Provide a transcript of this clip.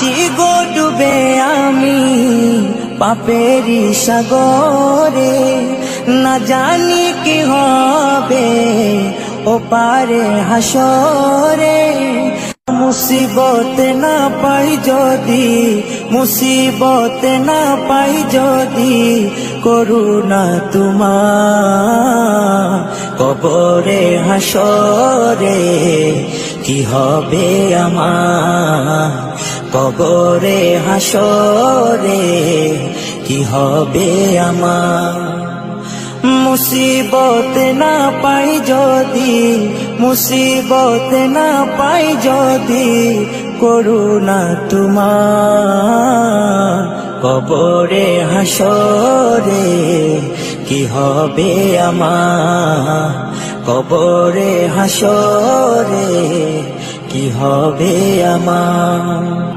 আছি গো ডুবে আমি পাপেরি সাগরে, না জানি কি হবে ও পারে হাসরে। মুসিবত না পাই যদি, মুসিবত না পাই যদি, করুণা তোমার কবরে হাসরে কি হবে আমার, কবরে হাসরে কি হবে আমার। মুসিবত না পাই যদি, মুসিবত না পাই যদি, করুণা তোমার কবরে হাসরে কি হবে আমার, কবরে হাসরে কি হবে আমার।